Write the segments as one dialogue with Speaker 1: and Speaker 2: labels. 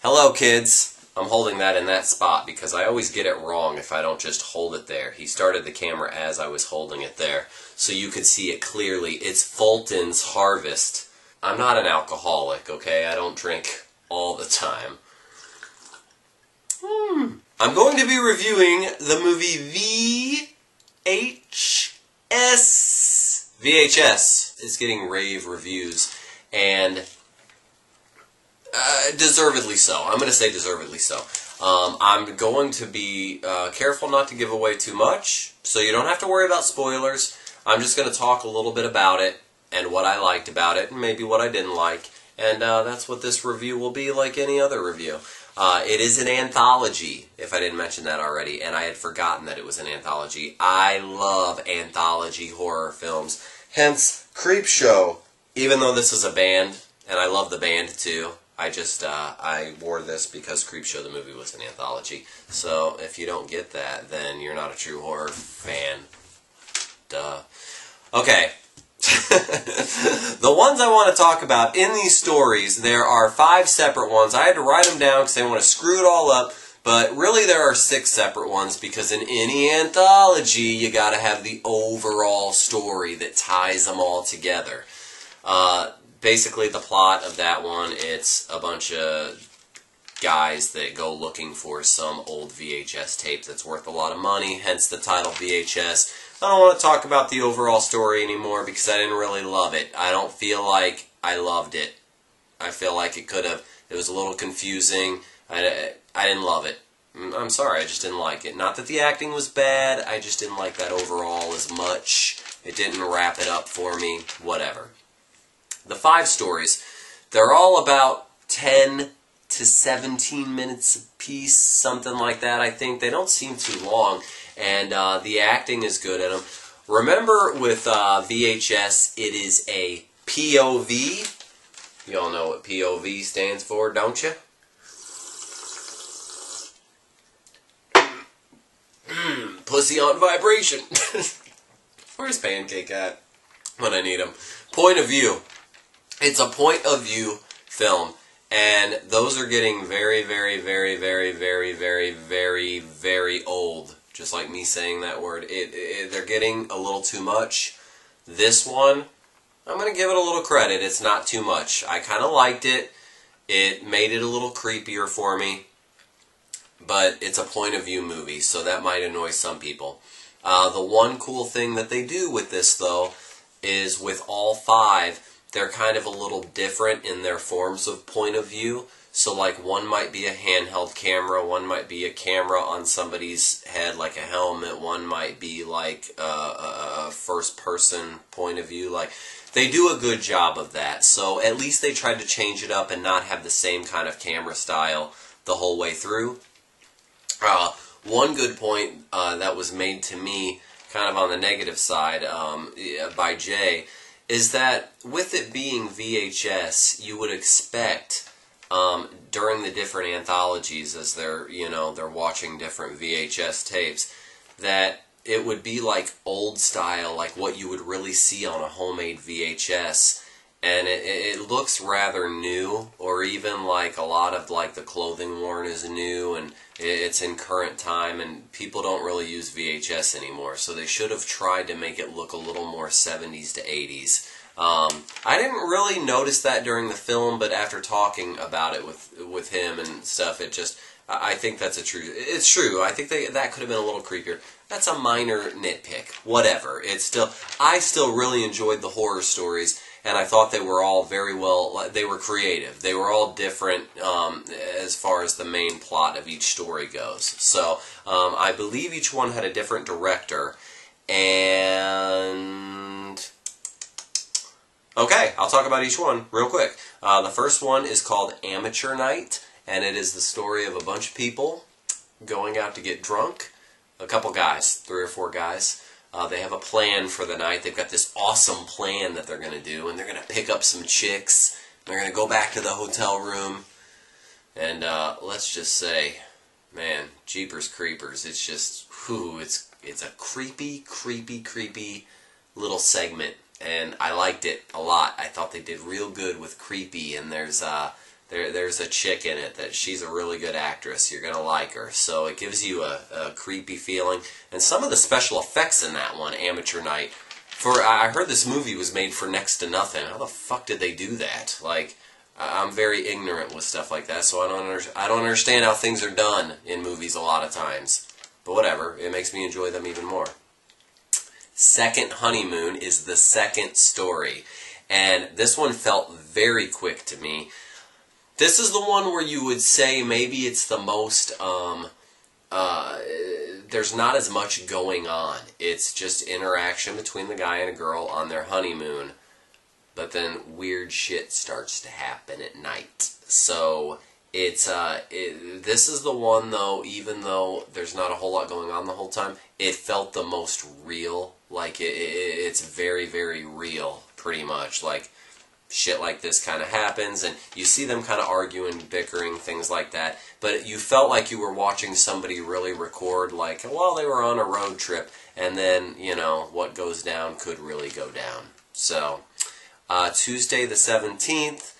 Speaker 1: Hello, kids. I'm holding that in that spot because I always get it wrong if I don't just hold it there. He started the camera as I was holding it there, so you could see it clearly. It's Fulton's Harvest. I'm not an alcoholic, okay? I don't drink all the time. I'm going to be reviewing the movie VHS. VHS is getting rave reviews, and deservedly so. I'm going to say deservedly so. I'm going to be careful not to give away too much, so you don't have to worry about spoilers. I'm just going to talk a little bit about it, and what I liked about it, and maybe what I didn't like, and that's what this review will be, like any other review. It is an anthology, if I didn't mention that already, and I had forgotten that it was an anthology. I love anthology horror films, hence Creepshow. Even though this is a band, and I love the band too, I wore this because Creepshow the movie was an anthology. So if you don't get that, then you're not a true horror fan. Duh. Okay. The ones I want to talk about in these stories, there are 5 separate ones. I had to write them down because I want to screw it all up, but really there are 6 separate ones because in any anthology you gotta have the overall story that ties them all together. Basically the plot of that one, it's a bunch of guys that go looking for some old VHS tape that's worth a lot of money, hence the title VHS. I don't want to talk about the overall story anymore because I didn't really love it. I don't feel like I loved it. I feel like it was a little confusing. I didn't love it. I'm sorry, I just didn't like it. Not that the acting was bad, I just didn't like that overall as much. It didn't wrap it up for me, whatever. The 5 stories, they're all about 10 to 17 minutes a piece, something like that, I think. They don't seem too long, and the acting is good at them. Remember, with VHS, it is a POV. You all know what POV stands for, don't you? Pussy on vibration. Where's Pancake at when I need him? Point of view. It's a point of view film, and those are getting very, very, very, very, very, very, very, very old. Just like me saying that word. They're getting a little too much. This one, I'm going to give it a little credit. It's not too much. I kind of liked it. It made it a little creepier for me. But it's a point of view movie, so that might annoy some people. The one cool thing that they do with this, though, is with all 5, they're kind of a little different in their forms of point of view. So like one might be a handheld camera, one might be a camera on somebody's head like a helmet, one might be like a first person point of view. Like, they do a good job of that. So at least they tried to change it up and not have the same kind of camera style the whole way through. One good point that was made to me, kind of on the negative side, by Jay, is that with it being VHS, you would expect during the different anthologies, as they're watching different VHS tapes, that it would be like old style, like what you would really see on a homemade VHS, and it looks rather new, or even like a lot of like the clothing worn is new, and it's in current time, and people don't really use VHS anymore, so they should have tried to make it look a little more 70s to 80s. I didn't really notice that during the film, but after talking about it with him and stuff, I think it's true. I think that could have been a little creepier. That's a minor nitpick. Whatever. I still really enjoyed the horror stories, and I thought they were all very well, they were creative. They were all different as far as the main plot of each story goes. So, I believe each one had a different director, and okay, I'll talk about each one real quick. The first one is called Amateur Night, and it is the story of a bunch of people going out to get drunk. A couple guys, 3 or 4 guys. They have a plan for the night. They've got this awesome plan that they're going to do, and they're going to pick up some chicks. They're going to go back to the hotel room, and let's just say, man, jeepers creepers. It's just, whew, it's a creepy, creepy, creepy little segment. And I liked it a lot. I thought they did real good with creepy, and there's there's a chick in it that she's a really good actress. You're going to like her. So it gives you a creepy feeling. And some of the special effects in that one, Amateur Night, I heard this movie was made for next to nothing. How the fuck did they do that? Like, I'm very ignorant with stuff like that, so I don't understand how things are done in movies a lot of times. But whatever, it makes me enjoy them even more. Second Honeymoon is the second story, and this one felt very quick to me. This is the one where you would say maybe it's the most, there's not as much going on. It's just interaction between the guy and a girl on their honeymoon. But then weird shit starts to happen at night. So this is the one though, even though there's not a whole lot going on the whole time, it felt the most real. Like it's very, very real, pretty much. Like shit like this kind of happens, and you see them kind of arguing, bickering, things like that. But you felt like you were watching somebody really record, like while they were on a road trip, and then, you know, what goes down could really go down. So Tuesday the 17th,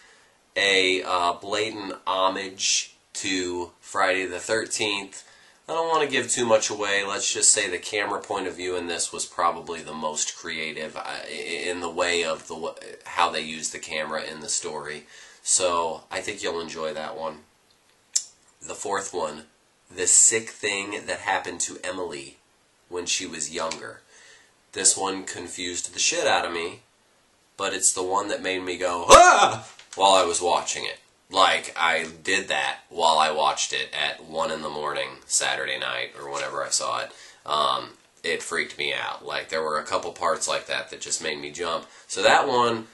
Speaker 1: a blatant homage to Friday the 13th. I don't want to give too much away. Let's just say the camera point of view in this was probably the most creative in the way of how they used the camera in the story. So I think you'll enjoy that one. The fourth one, The Sick Thing That Happened to Emily When She Was Younger. This one confused the shit out of me, but it's the one that made me go, ah! While I was watching it. Like, I did that while I watched it at 1 in the morning, Saturday night, or whenever I saw it. It freaked me out. Like, there were a couple parts like that that just made me jump. So that one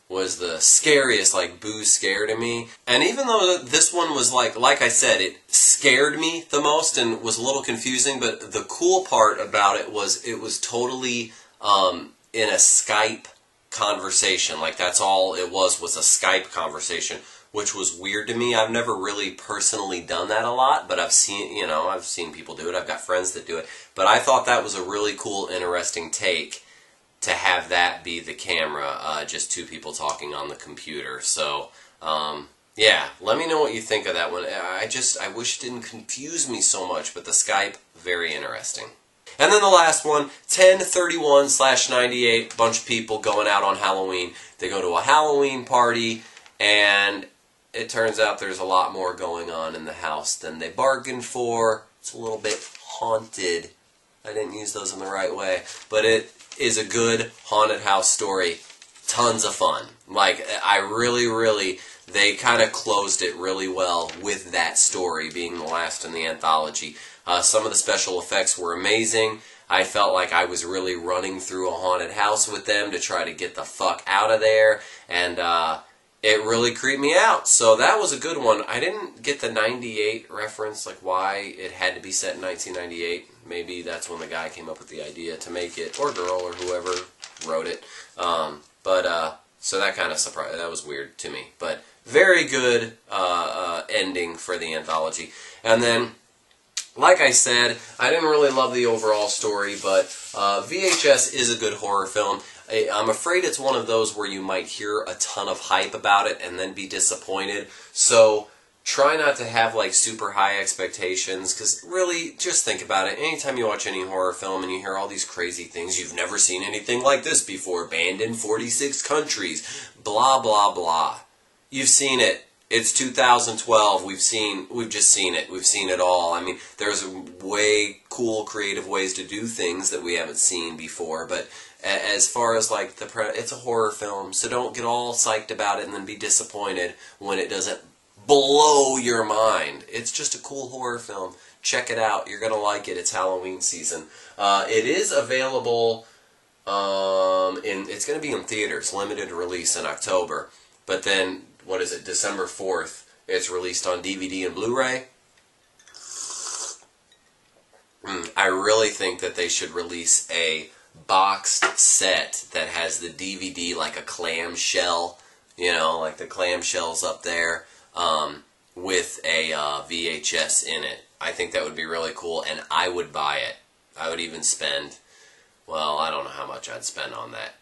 Speaker 1: was the scariest, like, boo scare to me. And even though this one was like I said, it scared me the most and was a little confusing, but the cool part about it was totally in a Skype conversation. Like, that's all it was a Skype conversation, which was weird to me. I've never really personally done that a lot, but I've seen people do it. I've got friends that do it. But I thought that was a really cool, interesting take to have that be the camera, just two people talking on the computer. So, yeah, let me know what you think of that one. I wish it didn't confuse me so much, but the Skype, very interesting. And then the last one, 10/31/98, bunch of people going out on Halloween. They go to a Halloween party, and it turns out there's a lot more going on in the house than they bargained for. It's a little bit haunted. I didn't use those in the right way, but it is a good haunted house story. Tons of fun. Like, they kind of closed it really well with that story being the last in the anthology. Some of the special effects were amazing. I felt like I was really running through a haunted house with them to try to get the fuck out of there, and it really creeped me out. So that was a good one. I didn't get the 98 reference, like why it had to be set in 1998. Maybe that's when the guy came up with the idea to make it, or girl, or whoever wrote it. So that kind of surprised, that was weird to me. But very good ending for the anthology. And then, like I said, I didn't really love the overall story, but VHS is a good horror film. I'm afraid it's one of those where you might hear a ton of hype about it and then be disappointed. So try not to have like super high expectations, because really, just think about it. Anytime you watch any horror film and you hear all these crazy things, you've never seen anything like this before, banned in 46 countries, blah, blah, blah. You've seen it. It's 2012. We've just seen it. We've seen it all. I mean, there's way cool, creative ways to do things that we haven't seen before. But as far as like it's a horror film, so don't get all psyched about it and then be disappointed when it doesn't blow your mind. It's just a cool horror film. Check it out. You're gonna like it. It's Halloween season. It is available. It's gonna be in theaters, limited release in October. But then, what is it, December 4th, it's released on DVD and Blu-ray. I really think that they should release a boxed set that has the DVD like a clamshell, you know, like the clamshells up there, with a VHS in it. I think that would be really cool, and I would buy it. I would even spend, well, I don't know how much I'd spend on that.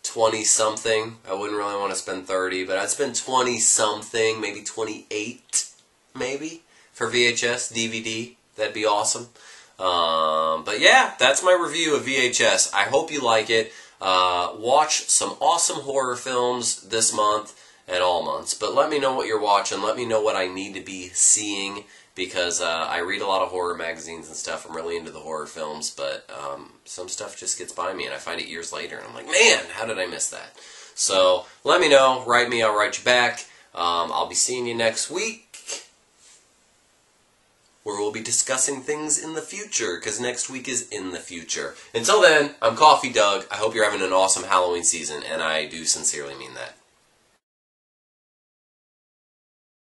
Speaker 1: 20-something. I wouldn't really want to spend 30, but I'd spend 20-something, maybe 28, maybe, for VHS, DVD. That'd be awesome. But yeah, that's my review of VHS. I hope you like it. Watch some awesome horror films this month and all months. But let me know what you're watching. Let me know what I need to be seeing, because I read a lot of horror magazines and stuff. I'm really into the horror films, but some stuff just gets by me, and I find it years later, and I'm like, man, how did I miss that? So let me know. Write me. I'll write you back. I'll be seeing you next week, where we'll be discussing things in the future, because next week is in the future. Until then, I'm Coffee Doug. I hope you're having an awesome Halloween season, and I do sincerely mean that.